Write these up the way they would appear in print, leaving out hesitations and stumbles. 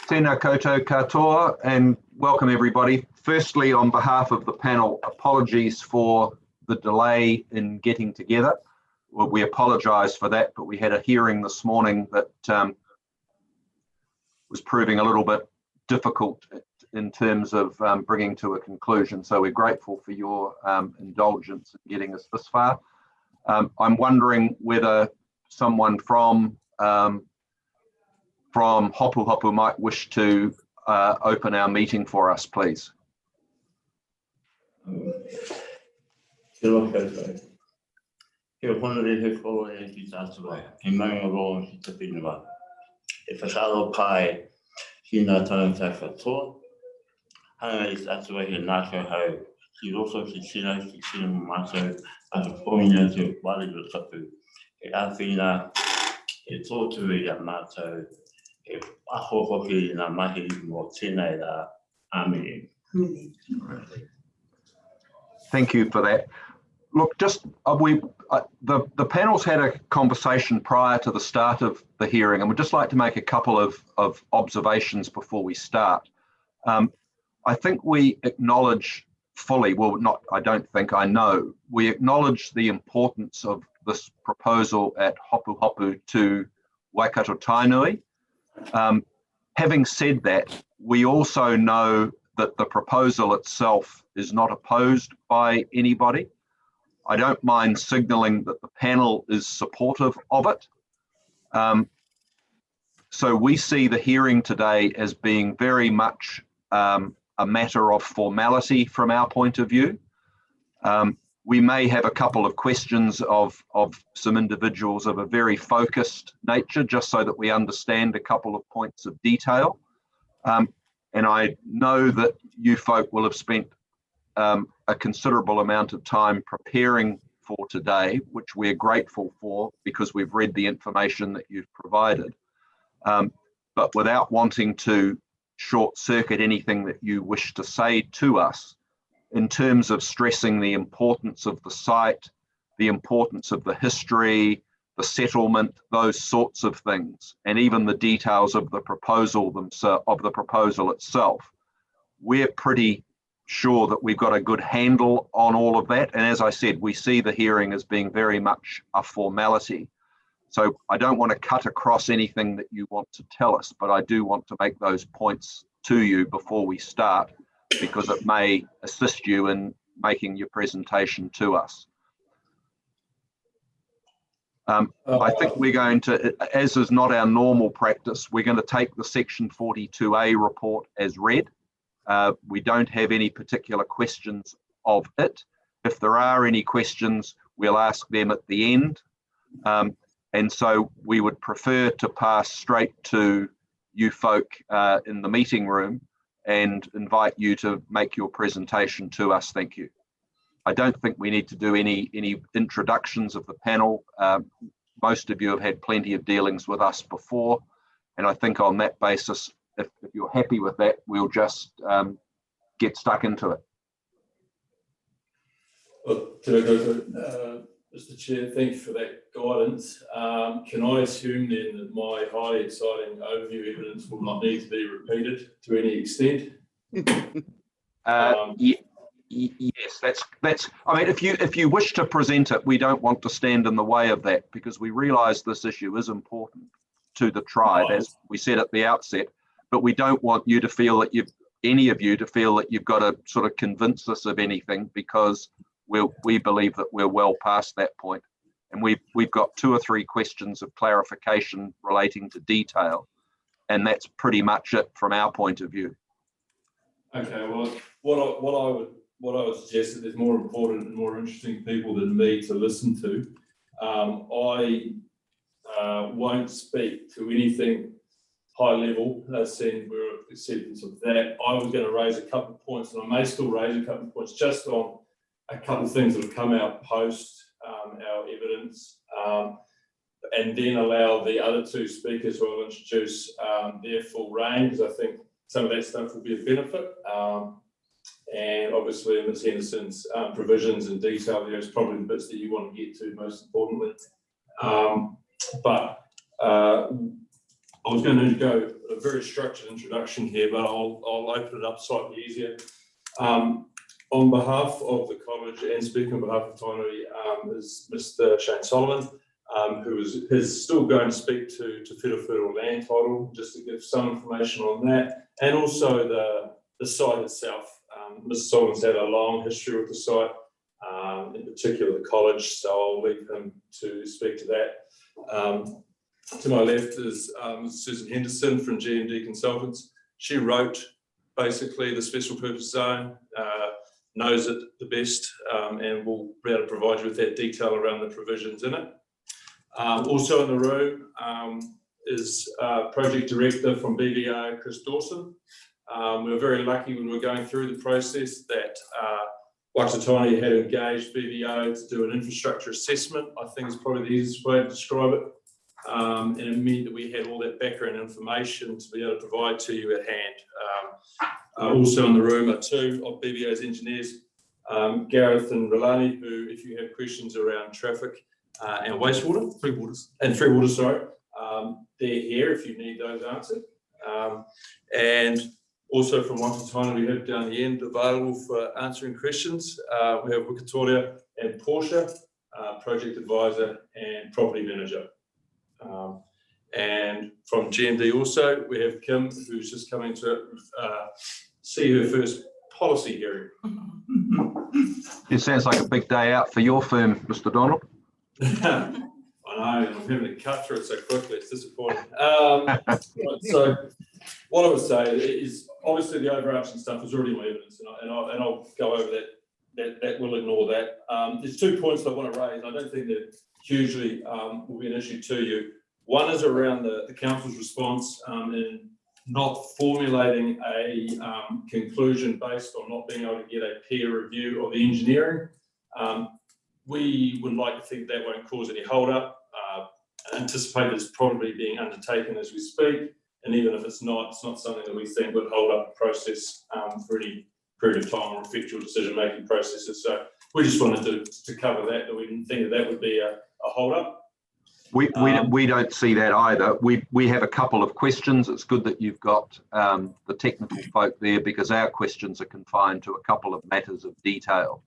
Tēnā koutou katoa, and welcome everybody. Firstly, on behalf of the panel, apologies for the delay in getting together. Well, we apologise for that, but we had a hearing this morning that was proving a little bit difficult in terms of bringing to a conclusion. So we're grateful for your indulgence in getting us this far. I'm wondering whether someone from Hopuhopu might wish to open our meeting for us, please. Kia honore he ko e ki tātua, he maunga roa ki te whenua. E whakaro pai ki ngā tangata katoa, hanga i tātua he nākau hau, ki roto ki tino mātou, a te poinga te wale o tapu. E āwhina, e tōtu i a mātou, e aho hoki ngā mahi mō tēnei rā. Amen. Thank you for that. Look, just the panel's had a conversation prior to the start of the hearing, and we'd just like to make a couple of observations before we start. I think we acknowledge fully, well, not, I don't think, I know, we acknowledge the importance of this proposal at Hopuhopu to Waikato Tainui. Having said that, we also know that the proposal itself is not opposed by anybody. I don't mind signalling that the panel is supportive of it. So we see the hearing today as being very much a matter of formality from our point of view. We may have a couple of questions of some individuals of a very focused nature, just so that we understand a couple of points of detail. And I know that you folk will have spent a considerable amount of time preparing for today, which we're grateful for because we've read the information that you've provided. But without wanting to short circuit anything that you wish to say to us, in terms of stressing the importance of the site, the importance of the history, the settlement, those sorts of things, and even the details of the proposal itself, we're pretty sure that we've got a good handle on all of that. And as I said, we see the hearing as being very much a formality. So I don't want to cut across anything that you want to tell us, but I do want to make those points to you before we start, because it may assist you in making your presentation to us. I think we're going to, as is not our normal practice, we're going to take the Section 42A report as read. We don't have any particular questions of it. If there are any questions, we'll ask them at the end. And so we would prefer to pass straight to you folk in the meeting room and invite you to make your presentation to us. Thank you. I don't think we need to do any introductions of the panel. Most of you have had plenty of dealings with us before, and I think on that basis, if you're happy with that, we'll just get stuck into it. Well, Mr. Chair, thank you for that guidance. Can I assume then that my highly exciting overview evidence will not need to be repeated to any extent? Yes, that's. I mean, if you wish to present it, we don't want to stand in the way of that, because we realise this issue is important to the tribe, as we said at the outset. But we don't want you to feel that any of you to feel that you've got to sort of convince us of anything, because we believe that we're well past that point, and we've got 2 or 3 questions of clarification relating to detail, and that's pretty much it from our point of view. Okay, well, what I would suggest, that there's more important and more interesting people than me to listen to. I won't speak to anything high level, saying we're acceptance of that. I was going to raise a couple of points, and I may still raise a couple of points just on a couple of things that have come out post our evidence, and then allow the other 2 speakers who will introduce their full range, because I think some of that stuff will be a benefit. And obviously Ms. Henderson's provisions and detail there is probably the bits that you want to get to most importantly. But I was going to go a very structured introduction here, but I'll open it up slightly easier. On behalf of the college and speaking on behalf of Tainui is Mr. Shane Solomon, who is still going to speak to Whiriwhiri land title, just to give some information on that, and also the site itself. Mr. Solomon's had a long history with the site, in particular the college, so I'll leave him to speak to that. To my left is Susan Henderson from G&D Consultants. She wrote basically the special purpose zone, knows it the best, and will be able to provide you with that detail around the provisions in it. Also in the room is Project Director from BVO, Chris Dawson. We were very lucky when we were going through the process that Whakatane had engaged BVO to do an infrastructure assessment. I think is probably the easiest way to describe it. And it meant that we had all that background information to be able to provide to you at hand. Also in the room are two of BVO's engineers, Gareth and Rolani, who, if you have questions around traffic and wastewater, three waters, sorry, they're here if you need those answered. And also from Whakatane, we have down the end available for answering questions. We have Wikitoria and Portia, project advisor and property manager. And from GMD also, we have Kim, who's just coming to see her first policy hearing. It sounds like a big day out for your firm, Mr. Donald. I know, I'm having to cut through it so quickly, it's disappointing. So what I would say is, obviously the overarching stuff is already in my evidence, and I'll go over that we'll ignore that. There's 2 points that I want to raise. I don't think that hugely will be an issue to you. One is around the council's response in not formulating a conclusion based on not being able to get a peer review of the engineering. We would like to think that won't cause any hold up. Anticipate it's probably being undertaken as we speak, and even if it's not something that we think would hold up the process for any period of time or affect your decision-making processes. So we just wanted to cover that we didn't think that would be a hold up. We don't see that either. We have a couple of questions. It's good that you've got the technical folk there, because our questions are confined to a couple of matters of detail.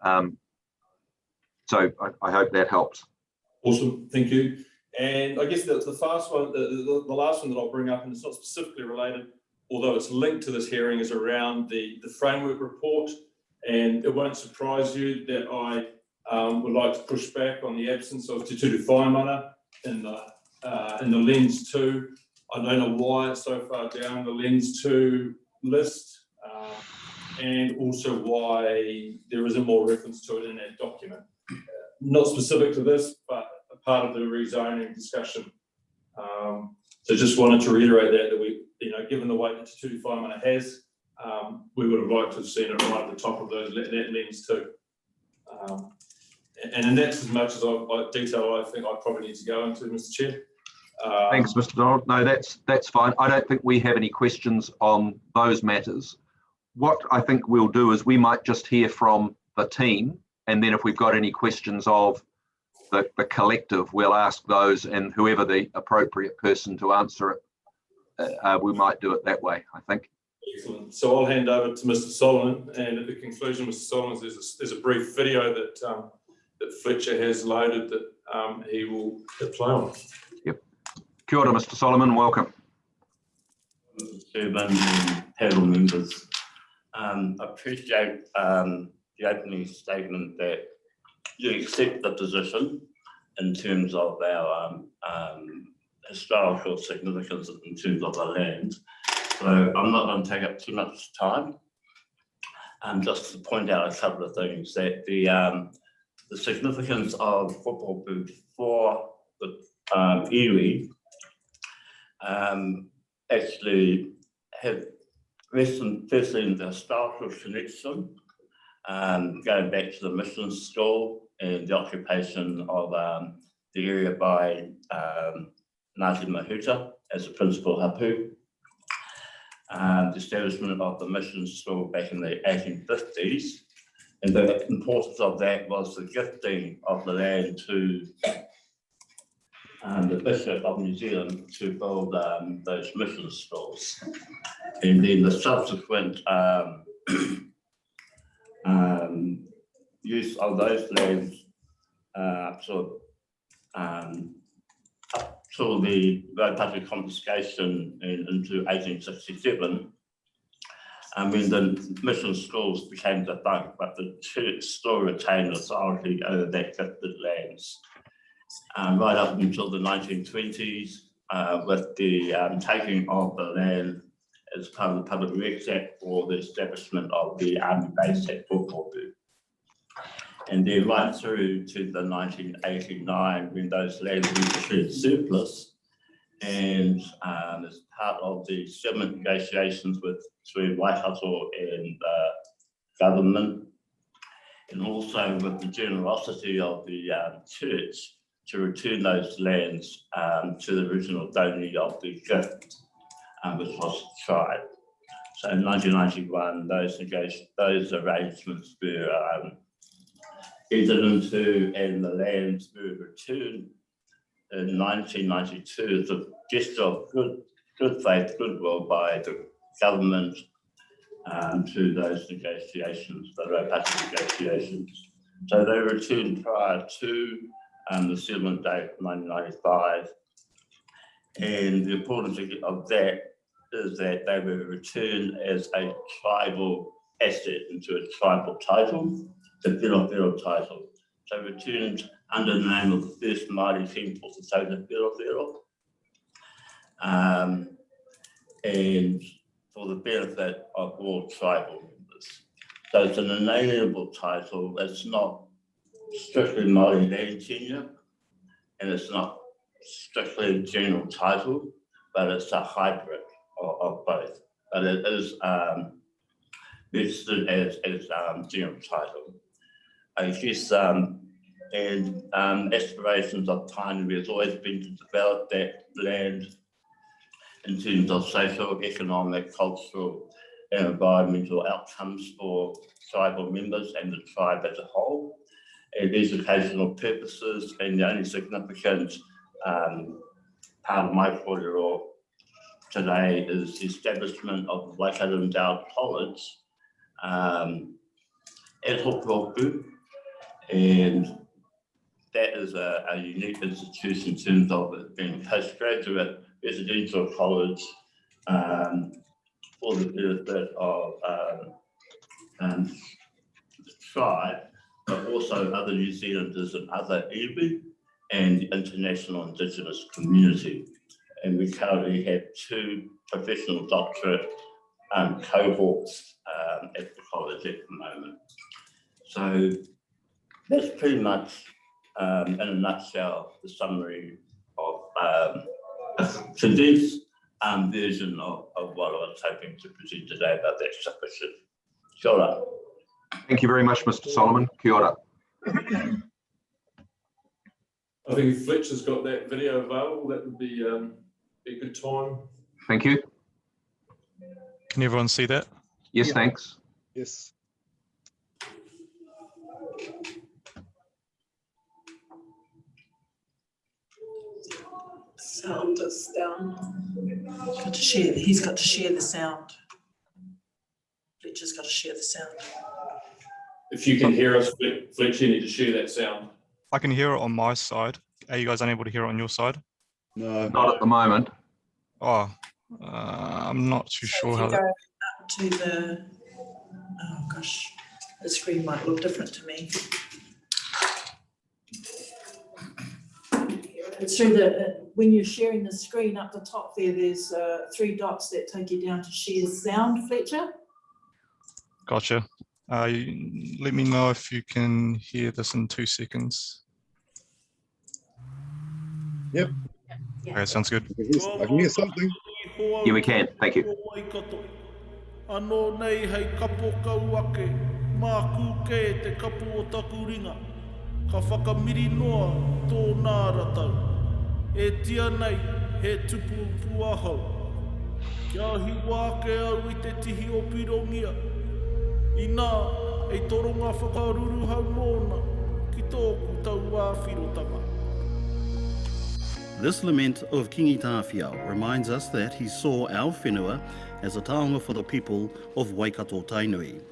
So I hope that helps. Awesome, thank you. And I guess the last one that I'll bring up, and it's not specifically related, although it's linked to this hearing, is around the framework report. And it won't surprise you that I would like to push back on the absence of Te Turu Whaimana in the Lens 2. I don't know why it's so far down the Lens 2 list, and also why there isn't more reference to it in that document. Not specific to this, but a part of the rezoning discussion. So just wanted to reiterate that we, given the weight that Te Turu Whaimana has, we would have liked to have seen it right at the top of that Lens 2. And that's as much as detail I think I probably need to go into, Mr. Chair. Thanks, Mr. Donald. No, that's fine. I don't think we have any questions on those matters. What I think we'll do is we might just hear from the team, and then if we've got any questions of the collective, we'll ask those, and whoever the appropriate person to answer it, we might do it that way, I think. Excellent. So I'll hand over to Mr. Solomon, and at the conclusion, Mr. Solomon, there's a brief video that Fletcher has loaded that he will play on. Yep. Kia ora, Mr. Solomon, welcome. Mr. Chairman and panel members, I appreciate the opening statement that you accept the position in terms of our historical significance in terms of the land. So I'm not going to take up too much time. Just to point out a couple of things, that the significance of Hopuhopu for the iwi actually have firstly in the historical connection, going back to the mission school and the occupation of the area by Ngāti Mahuta as a principal hapu. The establishment of the mission school back in the 1850s, and the importance of that was the gifting of the land to the Bishop of New Zealand to build those mission schools. And then the subsequent use of those lands up till the Hopuhopu confiscation into 1867, when the mission schools became defunct, but the church still retained authority over that gifted lands. Right up until the 1920s, with the taking of the land as part of the Public Works Act for the establishment of the army base at Hopuhopu. And then right through to the 1989, when those lands were declared surplus, and as part of the settlement negotiations between Waikato and government, and also with the generosity of the church to return those lands to the original donee of the gift, which was the tribe. So in 1991, those arrangements were entered into, and the lands were returned in 1992 as a gesture of good faith, goodwill by the government to those negotiations, the Hopuhopu negotiations. So they were returned prior to the settlement date of 1995. And the importance of that is that they were returned as a tribal asset into a tribal title, the Whiro title. So returned under the name of the first Māori temple, so the Whiro. And for the benefit of all tribal members. So it's an inalienable title. It's not strictly Māori land tenure, and it's not strictly a general title, but it's a hybrid of both. But it is registered as general title. I guess, and aspirations of Tainui has always been to develop that land in terms of social, economic, cultural, and environmental outcomes for tribal members and the tribe as a whole, and educational purposes. And the only significant part of my kōrero today is the establishment of the Waikato Endowed College at Hopuhopu, and that is a unique institution in terms of it being a postgraduate residential college for the benefit of the tribe, but also other New Zealanders and other iwi and the international Indigenous community. And we currently have 2 professional doctorate cohorts at the college at the moment. So that's pretty much, in a nutshell, the summary of a condensed version of what I was hoping to present today about that submission. Kia ora. Thank you very much, Mr. Solomon. Kia ora. I think if Fletcher's got that video available, that would be a good time. Thank you. Can everyone see that? Yes, thanks. Yes. Sound is down. He's got to share the sound. Fletcher's got to share the sound. If you can hear us, Fletcher, you need to share that sound. I can hear it on my side. Are you guys unable to hear it on your side? No. Not at the moment. Oh, I'm not too So sure if how you that... go up to the, oh gosh, the screen might look different to me. It's through the, when you're sharing the screen up the top there, there's 3 dots that take you down to share sound, Fletcher. Gotcha. Let me know if you can hear this in 2 seconds. Yep. Okay, sounds good. I can hear something. Yeah, we can. Thank you. Anō nei hei kapo kau ake, mā kūke te kapu o taku ringa. Ka whakamiri noa tō nā ratau. E tia nei he tupu puahau. Kia hi wāke au I te tihi o pirongia. I nā, e toronga whakaruru hau mōna, ki tōku tau āwhirotanga. This lament of Kingi Tāwhiao reminds us that he saw our whenua as a taonga for the people of Waikato Tainui.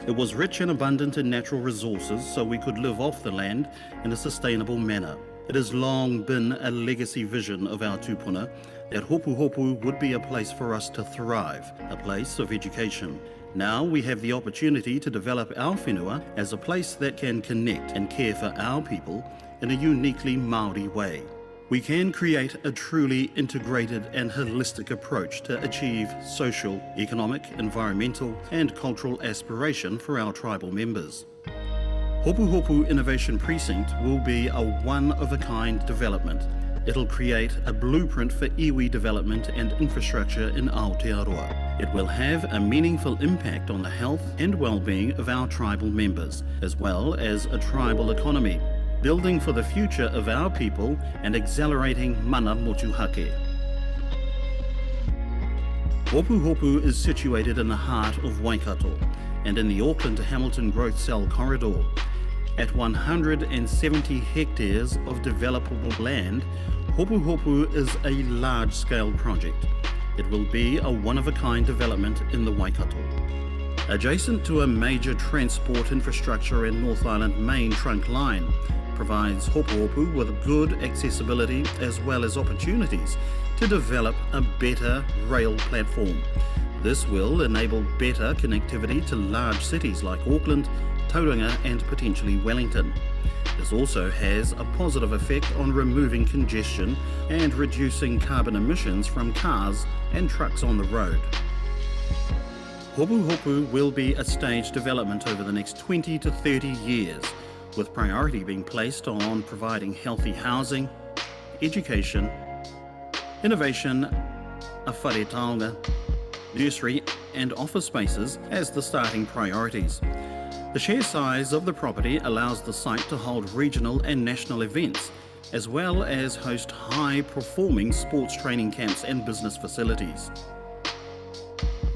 It was rich and abundant in natural resources, so we could live off the land in a sustainable manner. It has long been a legacy vision of our tupuna that Hopuhopu would be a place for us to thrive, a place of education. Now we have the opportunity to develop our whenua as a place that can connect and care for our people in a uniquely Māori way. We can create a truly integrated and holistic approach to achieve social, economic, environmental and cultural aspiration for our tribal members. Hopuhopu Innovation Precinct will be a one-of-a-kind development. It'll create a blueprint for iwi development and infrastructure in Aotearoa. It will have a meaningful impact on the health and well-being of our tribal members, as well as a tribal economy, building for the future of our people and accelerating mana motuhake. Hopuhopu is situated in the heart of Waikato and in the Auckland to Hamilton Growth Cell corridor. At 170 hectares of developable land, Hopuhopu is a large-scale project. It will be a one-of-a-kind development in the Waikato. Adjacent to a major transport infrastructure and North Island main trunk line, provides Hopuhopu with good accessibility as well as opportunities to develop a better rail platform. This will enable better connectivity to large cities like Auckland, Tauranga and potentially Wellington. This also has a positive effect on removing congestion and reducing carbon emissions from cars and trucks on the road. Hopuhopu will be a staged development over the next 20 to 30 years, with priority being placed on providing healthy housing, education, innovation, a whare taonga, nursery and office spaces as the starting priorities. The sheer size of the property allows the site to hold regional and national events, as well as host high-performing sports training camps and business facilities.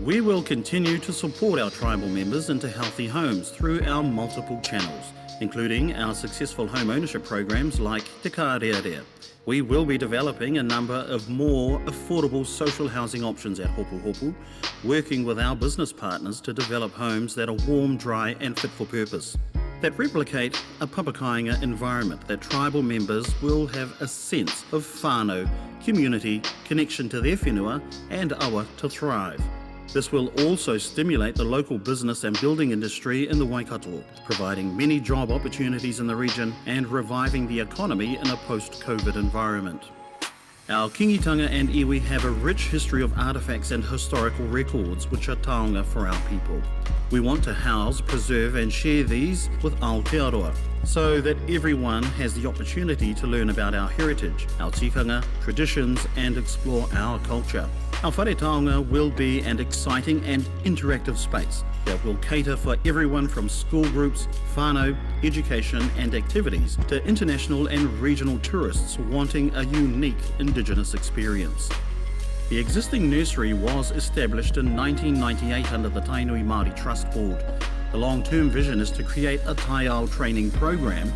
We will continue to support our tribal members into healthy homes through our multiple channels, including our successful home ownership programs like Te Kārearea. We will be developing a number of more affordable social housing options at Hopuhopu, working with our business partners to develop homes that are warm, dry and fit for purpose, that replicate a papakainga environment that tribal members will have a sense of whānau, community, connection to their whenua and awa to thrive. This will also stimulate the local business and building industry in the Waikato, providing many job opportunities in the region and reviving the economy in a post-COVID environment. Our kingitanga and iwi have a rich history of artefacts and historical records which are taonga for our people. We want to house, preserve and share these with Aotearoa, so that everyone has the opportunity to learn about our heritage, our tikanga, traditions and explore our culture. Our whare taonga will be an exciting and interactive space that will cater for everyone from school groups, whānau, education and activities to international and regional tourists wanting a unique Indigenous experience. The existing nursery was established in 1998 under the Tainui Māori Trust Board. The long-term vision is to create a taiao training program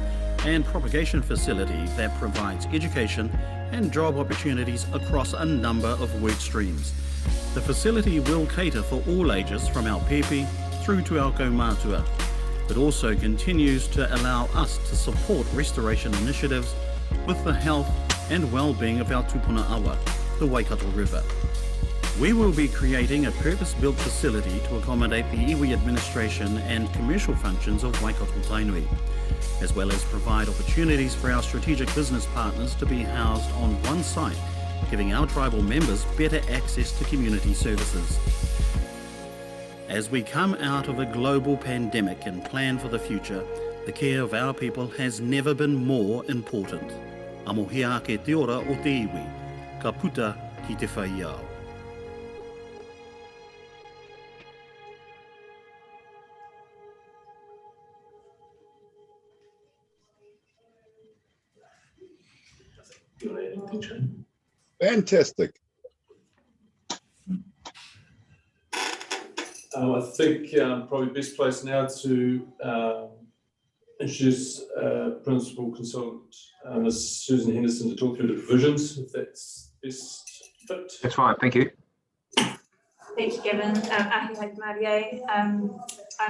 and propagation facility that provides education and job opportunities across a number of work streams. The facility will cater for all ages from our pepe through to our kaumātua. It also continues to allow us to support restoration initiatives with the health and well-being of our tupuna awa, the Waikato River. We will be creating a purpose-built facility to accommodate the iwi administration and commercial functions of Waikato Tainui, as well as provide opportunities for our strategic business partners to be housed on one site, giving our tribal members better access to community services. As we come out of a global pandemic and plan for the future, the care of our people has never been more important. Amohia ake te ora o te iwi, ka puta ki te whaiao. Fantastic. I think probably best place now to introduce Principal Consultant Ms. Susan Henderson to talk through the provisions, if that's best fit. That's fine, thank you. Thank you, Gavin.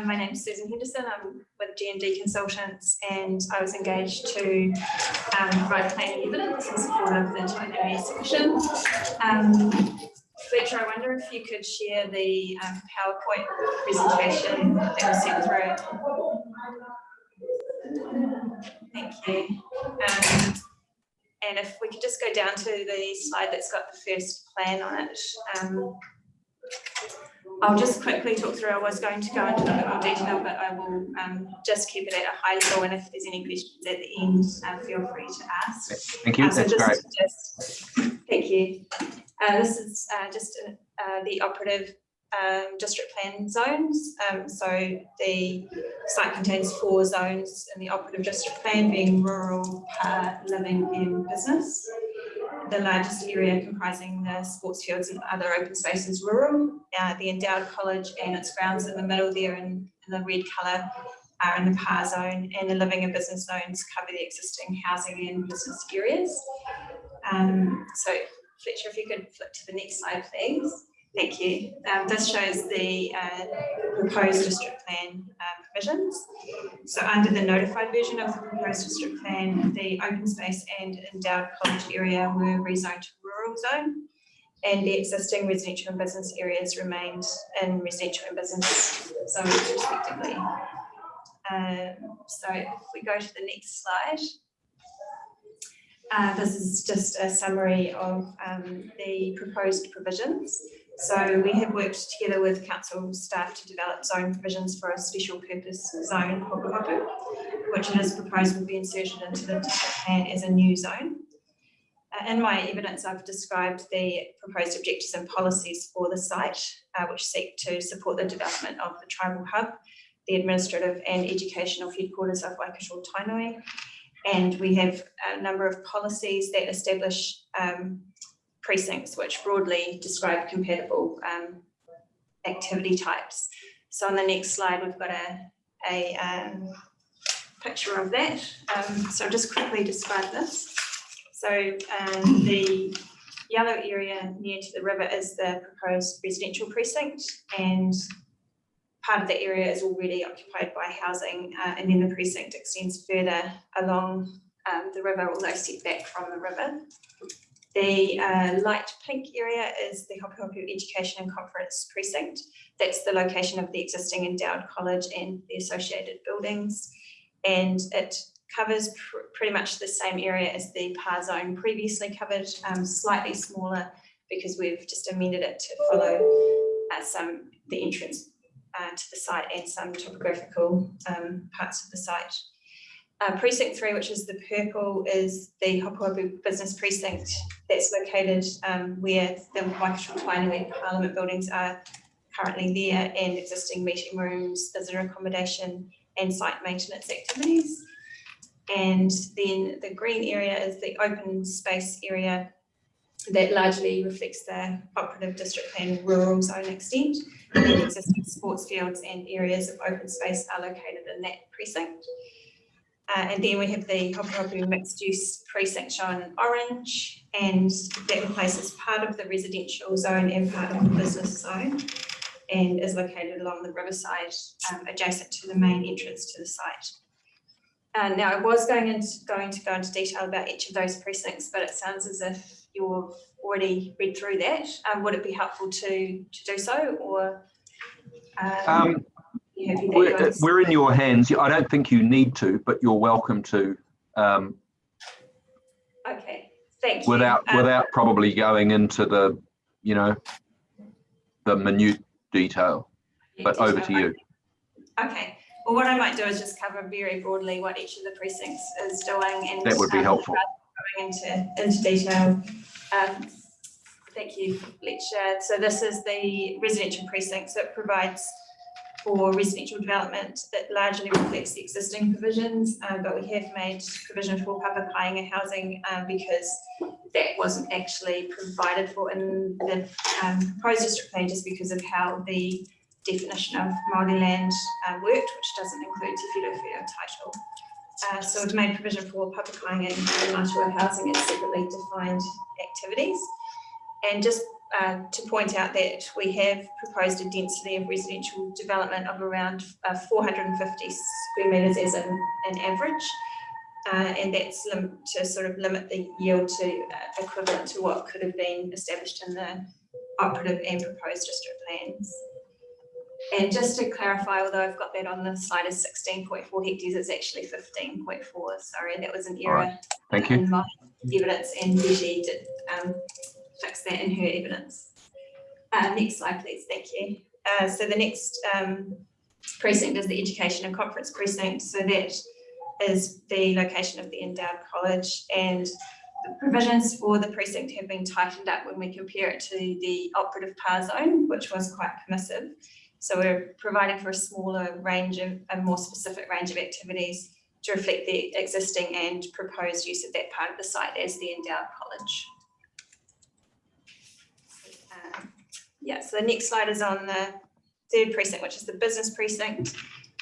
My name is Susan Henderson. I'm with G&D Consultants, and I was engaged to provide planning evidence in support of the Untitled Chapter submission. Fletcher, I wonder if you could share the PowerPoint presentation that was sent through. Thank you. And if we could just go down to the slide that's got the first plan on it. I'll just quickly talk through. I was going to go into a bit more detail, but I will just keep it at a high level, and if there's any questions at the end, feel free to ask. Thank you, that's great. Thank you. This is just the operative district plan zones. So the site contains 4 zones in the operative district plan, being rural, living and business. The largest area comprising the sports fields and other open spaces rural. The endowed college and its grounds in the middle there in the red colour are in the PAR zone, and the living and business zones cover the existing housing and business areas. So Fletcher, if you could flip to the next slide, please. Thank you. This shows the proposed district plan provisions. So under the notified version of the proposed district plan, the open space and endowed college area were rezoned to rural zone, and the existing residential and business areas remained in residential and business zones respectively. So if we go to the next slide. This is just a summary of the proposed provisions. So we have worked together with council staff to develop zone provisions for a special purpose zone, Hopuhopu, which it is proposed will be inserted into the district plan as a new zone. In my evidence, I've described the proposed objectives and policies for the site, which seek to support the development of the tribal hub, the administrative and educational headquarters of Waikato Tainui. And we have a number of policies that establish precincts which broadly describe compatible activity types. So on the next slide, we've got a picture of that. So I'll just quickly describe this. So the yellow area near to the river is the proposed residential precinct, and part of the area is already occupied by housing, and then the precinct extends further along the river, although set back from the river. The light pink area is the Hopuhopu Education and Conference Precinct. That's the location of the existing endowed college and the associated buildings. And it covers pretty much the same area as the PAR zone previously covered, slightly smaller because we've just amended it to follow the entrance to the site and some topographical parts of the site. Precinct 3, which is the purple, is the Hopuhopu Business Precinct that's located where the Waikato Tainui Parliament buildings are currently there, and existing meeting rooms, visitor accommodation and site maintenance activities. And then the green area is the open space area that largely reflects the operative district plan rural zone extent, and then existing sports fields and areas of open space are located in that precinct. And then we have the Hopuhopu mixed use precinct shown in orange, and that replaces part of the residential zone and part of the business zone, and is located along the riverside adjacent to the main entrance to the site. Now I was going to go into detail about each of those precincts, but it sounds as if you've already read through that. Would it be helpful to do so, or we're in your hands. I don't think you need to, but you're welcome to. Okay, thank you. Without probably going into the, the minute detail, but over to you. Okay. Well, what I might do is just cover very broadly what each of the precincts is doing, and that would be helpful. Going into detail. Thank you, Fletcher. So this is the residential precinct, so it provides for residential development that largely reflects the existing provisions, but we have made provision for papakainga housing because that wasn't actually provided for in the proposed district plan, just because of how the definition of Māori land worked, which doesn't include te whiriwhiri title. So we've made provision for public hanging and Matua housing as separately defined activities. And just to point out that we have proposed a density of residential development of around 450 square metres as an average. And that's to sort of limit the yield to equivalent to what could have been established in the operative and proposed district plans. And just to clarify, although I've got that on the slide as 16.4 hectares, it's actually 15.4. Sorry, that was an error. Right. Thank you. In my evidence, and Betty did fix that in her evidence. Next slide, please. Thank you. So the next precinct is the Education and Conference Precinct. So that is the location of the endowed college, and the provisions for the precinct have been tightened up when we compare it to the operative PAR zone, which was quite permissive. So we're providing for a smaller range of a more specific range of activities to reflect the existing and proposed use of that part of the site as the endowed college. Yeah, so the next slide is on the third precinct, which is the business precinct.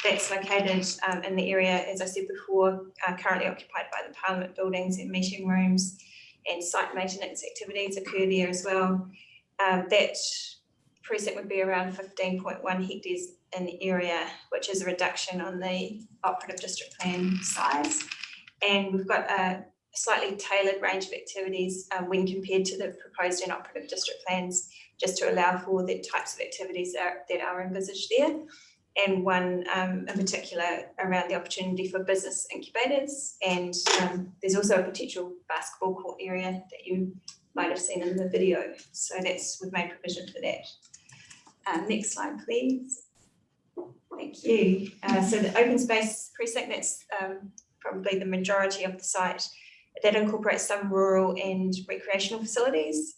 That's located in the area, as I said before, currently occupied by the Parliament buildings and meeting rooms, and site maintenance activities occur there as well. That precinct would be around 15.1 hectares in the area, which is a reduction on the operative district plan size. And we've got a slightly tailored range of activities when compared to the proposed and operative district plans, just to allow for the types of activities that are envisaged there. And one in particular around the opportunity for business incubators. And there's also a potential basketball court area that you might have seen in the video. So we've made provision for that. Next slide, please. Thank you. So the open space precinct, that's probably the majority of the site. That incorporates some rural and recreational facilities,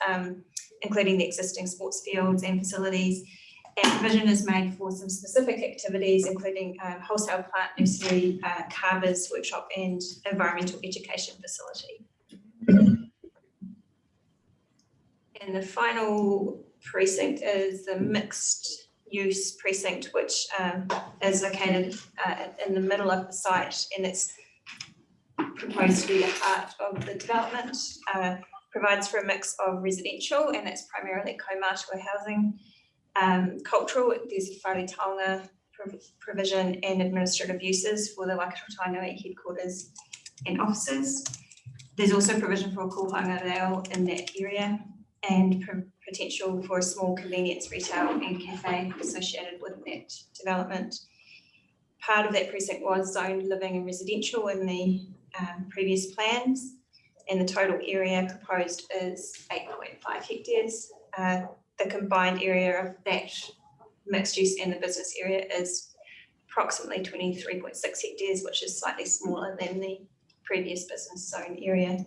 including the existing sports fields and facilities. And provision is made for some specific activities, including wholesale plant nursery, carvers workshop, and environmental education facility. And the final precinct is the mixed use precinct, which is located in the middle of the site, and it's proposed to be the heart of the development. Provides for a mix of residential, and that's primarily kaumātua housing, cultural, there's whare taonga provision, and administrative uses for the Waikato Tainui headquarters and offices. There's also provision for a kohanga reo in that area, and potential for a small convenience retail and cafe associated with that development. Part of that precinct was zoned living and residential in the previous plans, and the total area proposed is 8.5 hectares. The combined area of that mixed use and the business area is approximately 23.6 hectares, which is slightly smaller than the previous business zone area.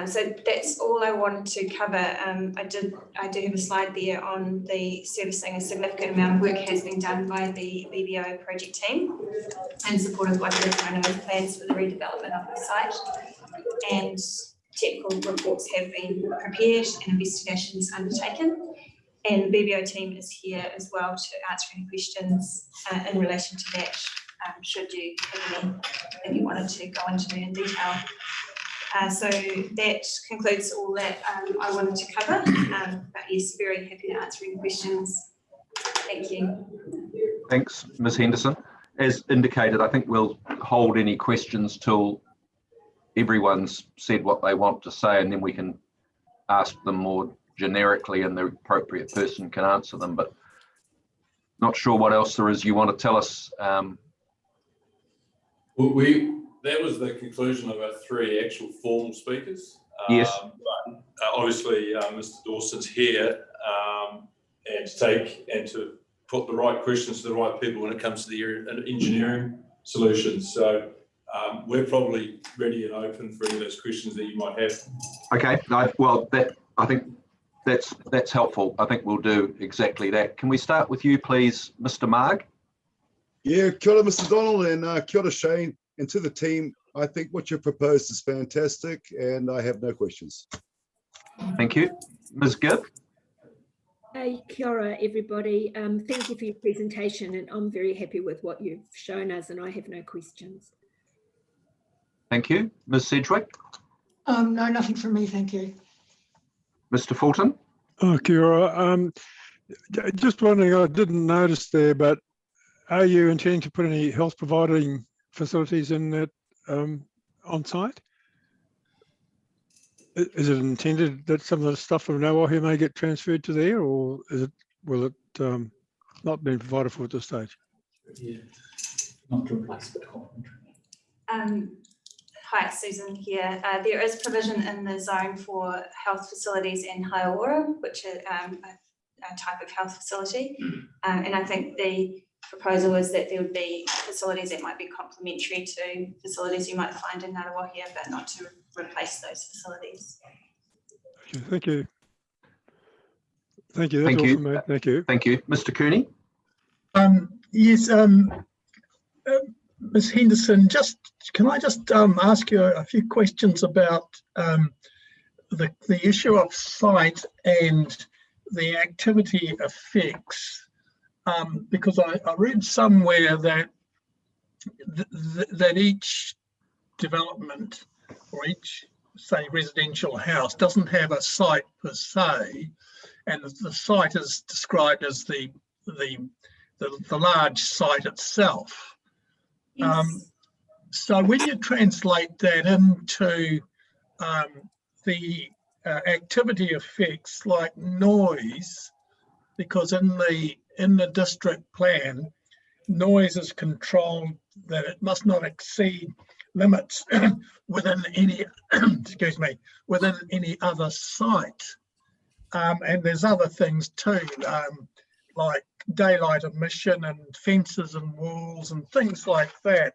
So that's all I wanted to cover. I do have a slide there on the servicing. A significant amount of work has been done by the BBO project team in support of Waikato Tainui plans for the redevelopment of the site. And technical reports have been prepared and investigations undertaken. And the BBO team is here as well to answer any questions in relation to that, should you have anything you wanted to go into in detail. So that concludes all that I wanted to cover, but yes, very happy to answer any questions. Thank you. Thanks, Ms. Henderson. As indicated, I think we'll hold any questions till everyone's said what they want to say, and then we can ask them more generically and the appropriate person can answer them, but not sure what else there is you want to tell us. That was the conclusion of our three actual formal speakers. Yes. But obviously, Mr. Dawson's here and to put the right questions to the right people when it comes to the engineering solutions. So we're probably ready and open for any of those questions that you might have. Okay. Well, I think that's helpful. I think we'll do exactly that. Can we start with you, please, Mr. Marg? Yeah, kia ora, Mr. Donald, and kia ora, Shane. And to the team, I think what you proposed is fantastic, and I have no questions. Thank you. Ms. Gibb? Hey, kia ora, everybody. Thank you for your presentation, and I'm very happy with what you've shown us, and I have no questions. Thank you. Ms. Sedgwick? No, nothing from me, thank you. Mr. Fulton? Oh, Kira, just wondering, I didn't notice there, but are you intending to put any health providing facilities in that on site? Is it intended that some of the stuff from Nawahi may get transferred to there, or will it not be provided for at this stage? Yeah, not to replace but complementary. Hi, Susan here. There is provision in the zone for health facilities in Haiora, which is a type of health facility. And I think the proposal is that there would be facilities that might be complementary to facilities you might find in Ngaruawahia, but not to replace those facilities. Okay, thank you. Thank you. That's Thank all you. from me. Thank you. Thank you. Mr. Cooney? Yes, Ms. Henderson, can I just ask you a few questions about the issue of site and the activity effects, because I read somewhere that that each development or each, say, residential house doesn't have a site per se, and the site is described as the large site itself. Yes. So when you translate that into the activity effects like noise, because in the district plan, noise is controlled that it must not exceed limits within any excuse me, within any other site, and there's other things too, like daylight emission and fences and walls and things like that,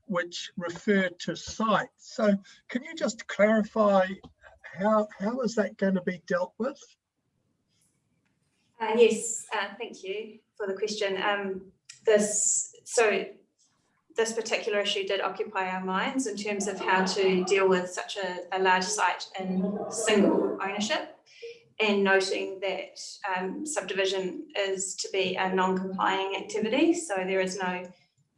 which refer to sites. So can you just clarify how is that going to be dealt with? Yes, thank you for the question. This particular issue did occupy our minds in terms of how to deal with such a large site in single ownership, and noting that subdivision is to be a non-complying activity, so there is no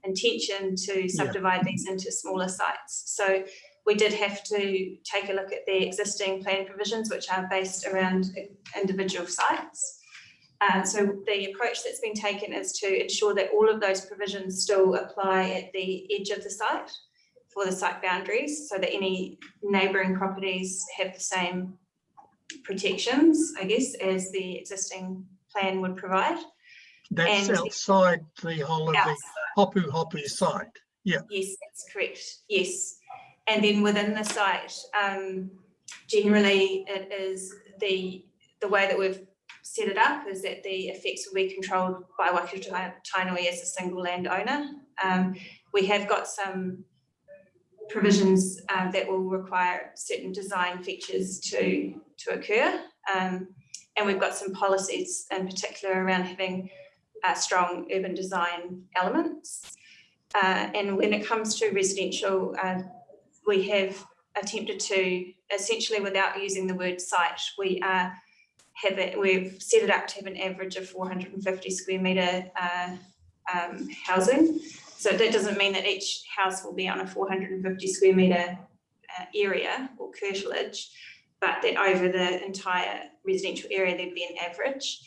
intention to subdivide these into smaller sites. So we did have to take a look at the existing plan provisions, which are based around individual sites. So the approach that's been taken is to ensure that all of those provisions still apply at the edge of the site for the site boundaries, so that any neighbouring properties have the same protections, I guess, as the existing plan would provide. That's outside the whole of the Hopuhopu site. Yeah. Yes, that's correct. Yes. And then within the site, generally it is the way that we've set it up is that the effects will be controlled by Waikato Tainui as a single landowner. We have got some provisions that will require certain design features to occur, and we've got some policies in particular around having strong urban design elements. And when it comes to residential, we have attempted to, essentially without using the word site, we've set it up to have an average of 450 square metre housing. So that doesn't mean that each house will be on a 450 square metre area or curtilage, but that over the entire residential area there'd be an average.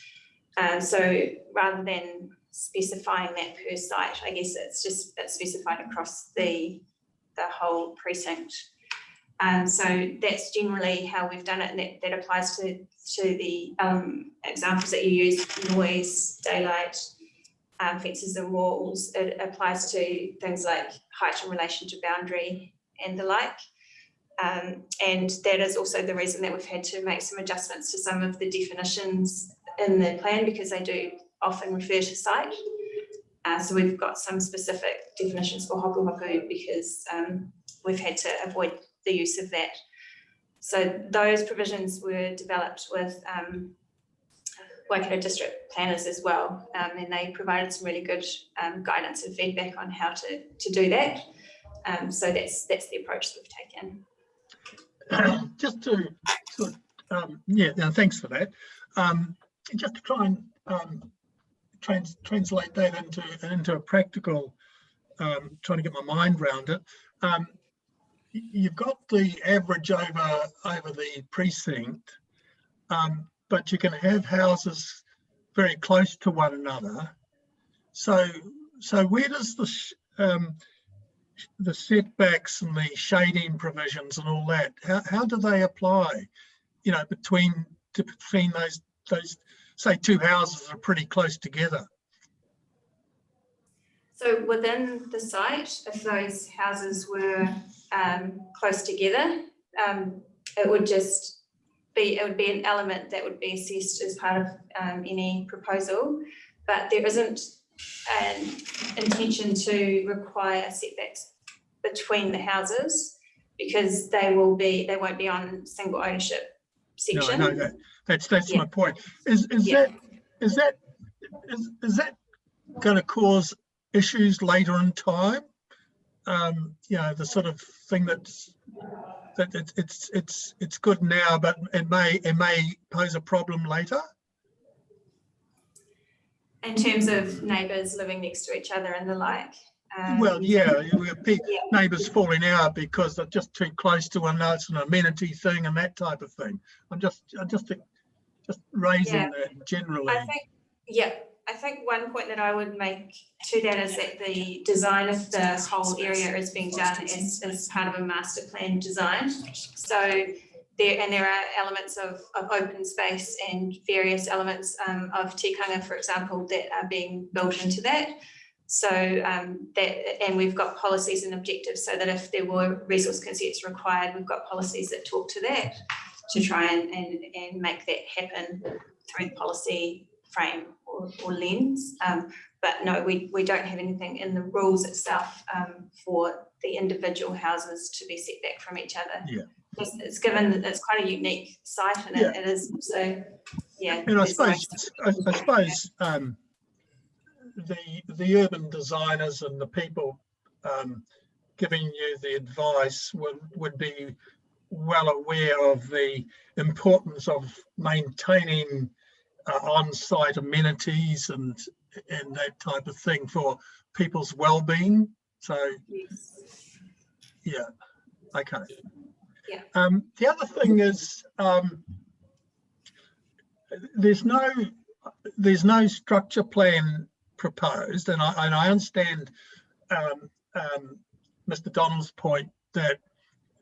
So rather than specifying that per site, I guess it's specified across the whole precinct. So that's generally how we've done it, and that applies to the examples that you use: noise, daylight, fences and walls. It applies to things like height in relation to boundary and the like. And that is also the reason that we've had to make some adjustments to some of the definitions in the plan, because they do often refer to site. So we've got some specific definitions for Hopuhopu because we've had to avoid the use of that. So those provisions were developed with Waikato district planners as well, and they provided some really good guidance and feedback on how to do that. So that's the approach that we've taken. Just to sort of, no, thanks for that. Just to try and translate that into a practical, trying to get my mind around it. you've got the average over the precinct, but you can have houses very close to one another. So where does the setbacks and the shading provisions and all that, how do they apply? You know, between those say two houses that are pretty close together. So within the site, if those houses were close together, it would be an element that would be assessed as part of any proposal, but there isn't an intention to require setbacks between the houses because they won't be on single ownership section. No, that's my point. Is that going to cause issues later in time? You know, the sort of thing that it's good now, but it may pose a problem later. In terms of neighbours living next to each other and the like. Well, yeah, we have neighbours falling out because they're just too close to one another. It's an amenity thing and that type of thing. I'm just raising that generally. I think one point that I would make to that is that the design of the whole area is being done as part of a master plan design. So there are elements of open space and various elements of tikanga, for example, that are being built into that. So and we've got policies and objectives so that if there were resource consents required, we've got policies that talk to that to try and make that happen through the policy frame or lens. But no, we don't have anything in the rules itself for the individual houses to be set back from each other. Yeah. It's given that it's quite a unique site and it is so, yeah. And I suppose the urban designers and the people giving you the advice would be well aware of the importance of maintaining on-site amenities and that type of thing for people's well-being. So yeah, okay. Yeah. The other thing is there's no structure plan proposed, and I understand Mr. Donald's point that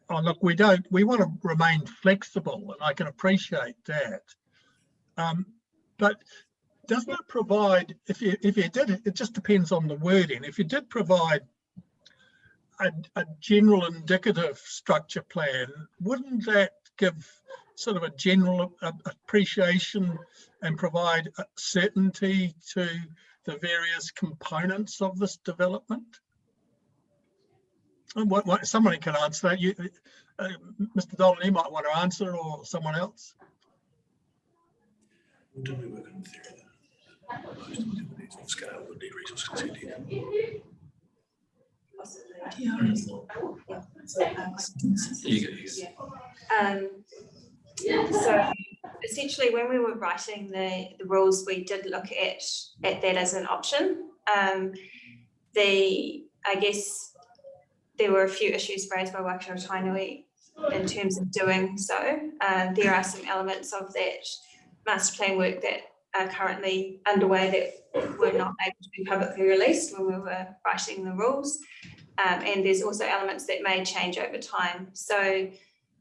look, we want to remain flexible, and I can appreciate that. But doesn't it provide, if you did, it just depends on the wording. If you did provide a general indicative structure plan, wouldn't that give sort of a general appreciation and provide certainty to the various components of this development? And what somebody can answer that. Mr. Donald, you might want to answer, or someone else. Didn't we work on the theory that most of the scale would need resource consent? So essentially, when we were writing the rules, we did look at that as an option. I guess there were a few issues raised by Waikato Tainui in terms of doing so. There are some elements of that master plan work that are currently underway that were not able to be publicly released when we were writing the rules. And there's also elements that may change over time. So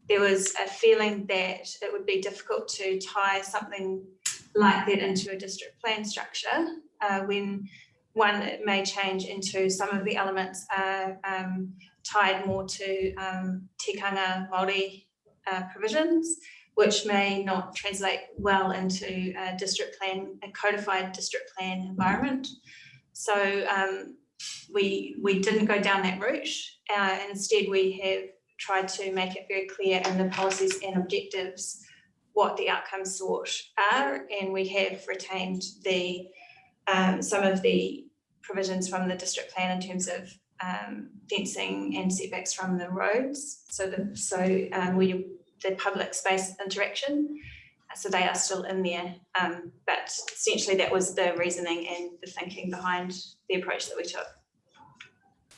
there was a feeling that it would be difficult to tie something like that into a district plan structure when one, it may change into some of the elements are tied more to tikanga Māori provisions, which may not translate well into a district plan, a codified district plan environment. So we didn't go down that route. Instead, we have tried to make it very clear in the policies and objectives what the outcomes sought are, and we have retained the some of the provisions from the district plan in terms of fencing and setbacks from the roads. So the public space interaction, so they are still in there. But essentially, that was the reasoning and the thinking behind the approach that we took.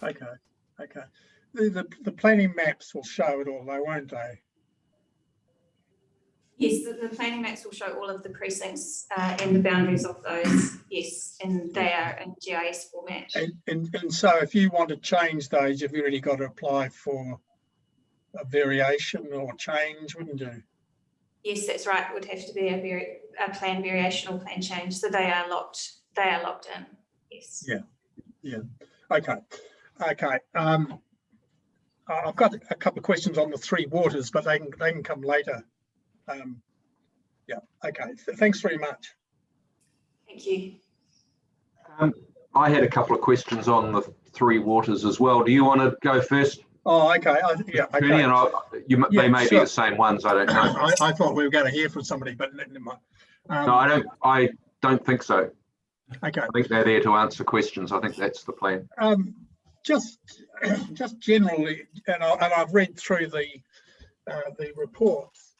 Okay. the planning maps will show it all, though, won't they? Yes, the planning maps will show all of the precincts and the boundaries of those, yes, and they are in GIS format. And so if you want to change those, you've really got to apply for a variation or change, wouldn't you? Yes, that's right. It would have to be a plan variation or plan change. So they are locked in. Yes. Yeah. Okay. I've got a couple of questions on the three waters, but they can come later. Yeah. Okay. Thanks very much. Thank you. I had a couple of questions on the three waters as well. Do you want to go first? Oh, okay. Yeah. Okay. And they may be the same ones. I don't know. I thought we were going to hear from somebody, but never mind. No, I don't think so. Okay. I think they're there to answer questions. I think that's the plan. Just generally, and I've read through the reports.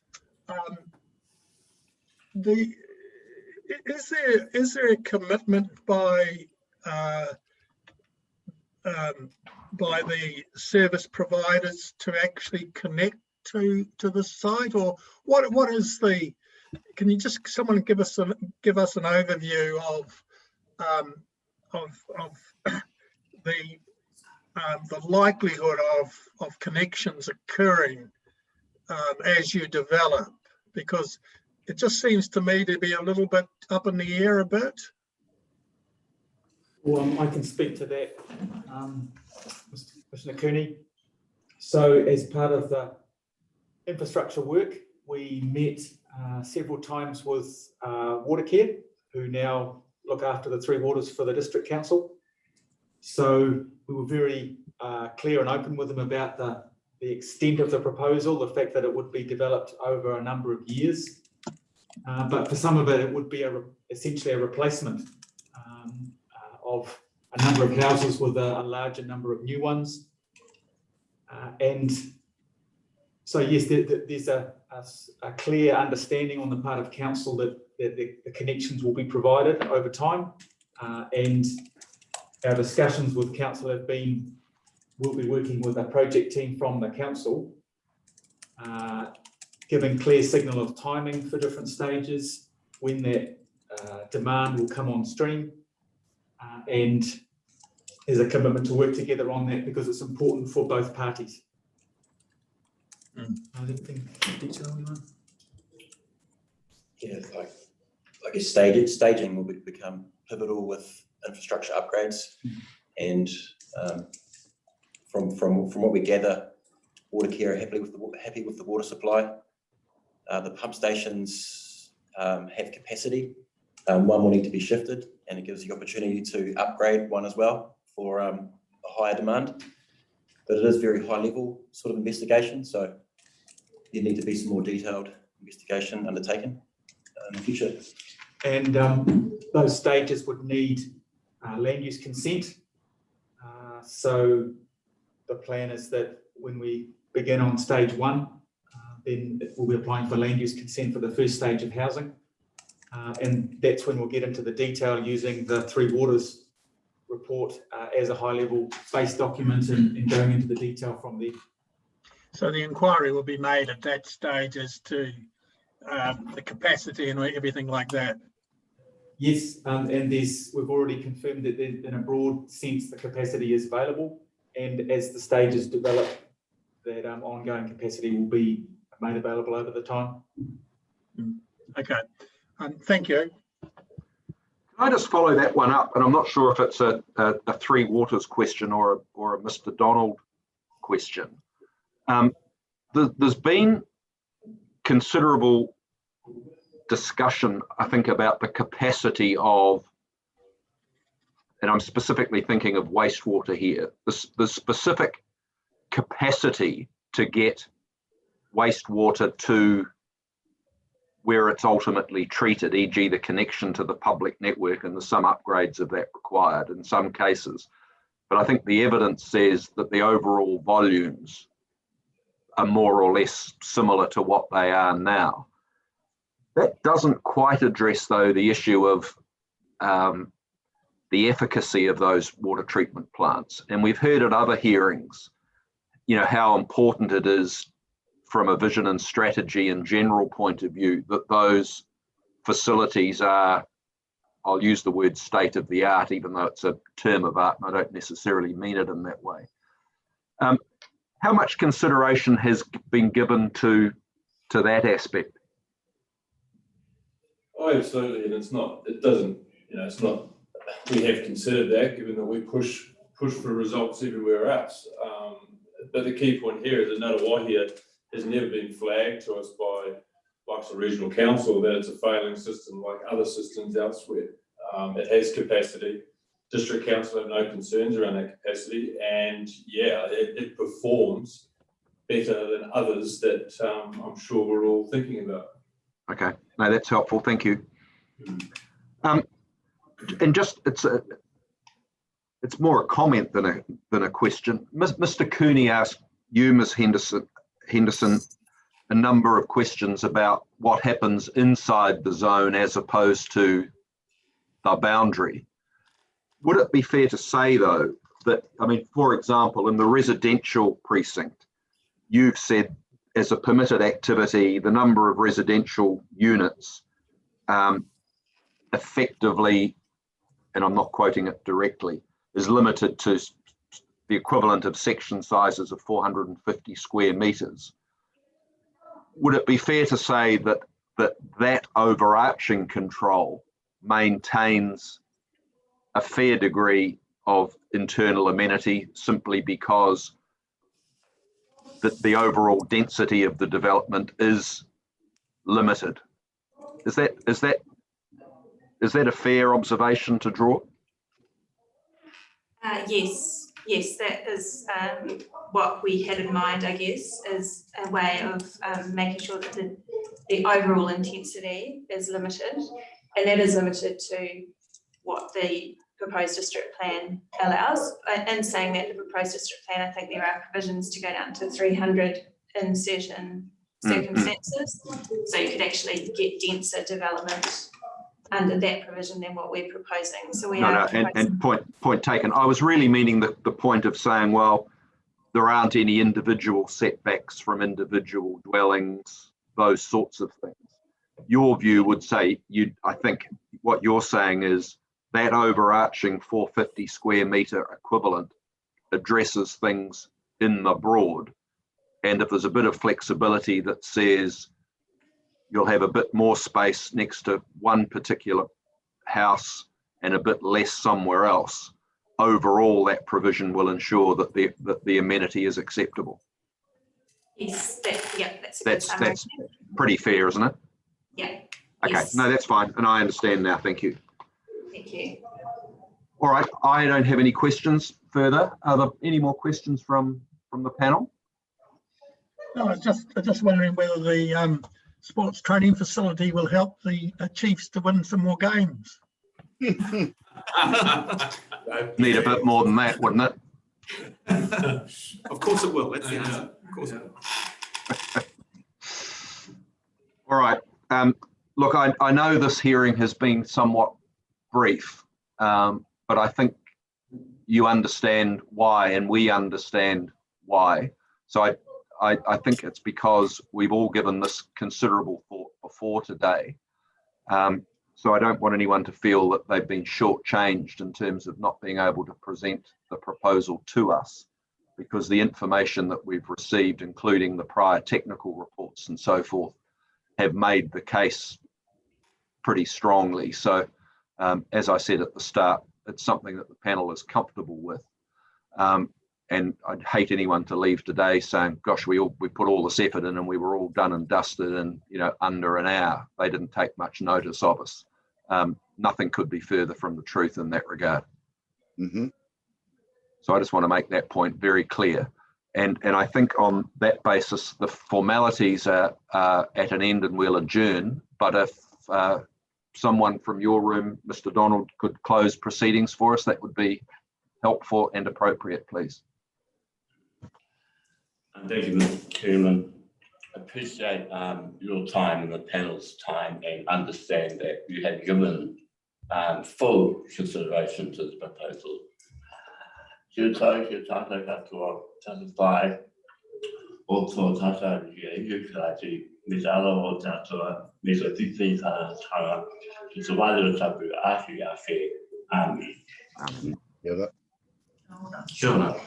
Is there a commitment by the service providers to actually connect to the site, or what is the? Can you just someone give us an overview of the likelihood of connections occurring as you develop, because it just seems to me to be a little bit up in the air a bit. Well, I can speak to that, Mr. Cooney. So as part of the infrastructure work, we met several times with Watercare, who now look after the three waters for the district council. So we were very clear and open with them about the extent of the proposal, the fact that it would be developed over a number of years. But for some of it, it would be essentially a replacement of a number of houses with a larger number of new ones. And so, yes, there's a clear understanding on the part of council that the connections will be provided over time. And our discussions with council have been, we'll be working with a project team from the council, giving clear signal of timing for different stages, when that demand will come on stream. And there's a commitment to work together on that because it's important for both parties. Anything detail on that? Yeah, I guess staging will become pivotal with infrastructure upgrades, and from what we gather, Watercare are happy with the water supply. The pump stations have capacity. One will need to be shifted, and it gives the opportunity to upgrade one as well for a higher demand. But it is very high level sort of investigation, so there need to be some more detailed investigation undertaken in the future. And those stages would need land use consent. So the plan is that when we begin on stage one, then we'll be applying for land use consent for the first stage of housing. And that's when we'll get into the detail using the Three Waters report as a high level base document and going into the detail from there. So the inquiry will be made at that stage as to the capacity and everything like that. Yes, and we've already confirmed that in a broad sense the capacity is available, and as the stages develop, that ongoing capacity will be made available over the time. Okay, thank you. Can I just follow that one up? And I'm not sure if it's a Three Waters question or a Mr. Donald question. There's been considerable discussion, I think, about the capacity of, and I'm specifically thinking of wastewater here, the specific capacity to get wastewater to where it's ultimately treated, e.g. the connection to the public network, and there's some upgrades of that required in some cases. But I think the evidence says that the overall volumes are more or less similar to what they are now. That doesn't quite address, though, the issue of the efficacy of those water treatment plants. And we've heard at other hearings how important it is from a vision and strategy and general point of view that those facilities are, I'll use the word state of the art, even though it's a term of art and I don't necessarily mean it in that way. How much consideration has been given to that aspect? Oh, absolutely, and it's not, we have considered that, given that we push for results everywhere else. But the key point here is that Nguruawahia has never been flagged to us by the regional council that it's a failing system like other systems elsewhere. It has capacity. District council have no concerns around that capacity, and yeah, it performs better than others that I'm sure we're all thinking about. Okay, no, that's helpful. Thank you. And just it's more a comment than a question. Mr. Cooney asked you, Ms. Henderson, a number of questions about what happens inside the zone as opposed to the boundary. Would it be fair to say, though, that, I mean, for example, in the residential precinct, you've said as a permitted activity, the number of residential units effectively, and I'm not quoting it directly, is limited to the equivalent of section sizes of 450 square metres. Would it be fair to say that that overarching control maintains a fair degree of internal amenity simply because the overall density of the development is limited? Is that a fair observation to draw? Yes, that is what we had in mind, I guess, is a way of making sure that the overall intensity is limited, and that is limited to what the proposed district plan allows. In saying that, the proposed district plan, I think there are provisions to go down to 300 in certain circumstances, so you could actually get denser development under that provision than what we're proposing. So we are proposing... and point taken. I was really meaning the point of saying, well, there aren't any individual setbacks from individual dwellings, those sorts of things. Your view would say, I think what you're saying is that overarching 450 square metre equivalent addresses things in the broad. And if there's a bit of flexibility that says you'll have a bit more space next to one particular house and a bit less somewhere else, overall that provision will ensure that the amenity is acceptable. Yes, that's pretty fair, isn't it? Yeah. Okay, yes. No, that's fine, and I understand now. Thank you. Thank you. All right, I don't have any questions further. Are there any more questions from the panel? No, I was just wondering whether the sports training facility will help the Chiefs to win some more games. Need a bit more than that, wouldn't it? Of course it will. That's the answer. Of course it will. All right. Look, I know this hearing has been somewhat brief, but I think you understand why, and we understand why. So I think it's because we've all given this considerable thought before today. So I don't want anyone to feel that they've been shortchanged in terms of not being able to present the proposal to us, because the information that we've received, including the prior technical reports and so forth, have made the case pretty strongly. So as I said at the start, it's something that the panel is comfortable with. And I'd hate anyone to leave today saying, gosh, we put all this effort in and we were all done and dusted in, under an hour. They didn't take much notice of us. Nothing could be further from the truth in that regard. Mm-hmm. So I just want to make that point very clear. And I think on that basis, the formalities are at an end and we'll adjourn. But if someone from your room, Mr. Donald, could close proceedings for us, that would be helpful and appropriate, please. Thank you, Mr. Chairman. I appreciate your time and the panel's time, and understand that you have given full consideration to the proposal. Kia tau, kia tātou katoa, tātou whae, o tō tata i hiukarati, me te ala o tātua, me te titi tanga, ki te wālero tapu āhi a whē. Amen. Yeah, Kia ora.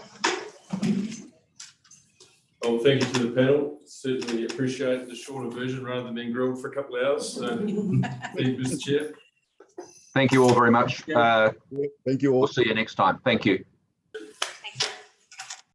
Well, thank you to the panel. Certainly appreciate the shorter version rather than being grilled for a couple of hours. So, thank you, Mr. Chair. Thank you all very much. Thank you all. We'll see you next time. Thank you.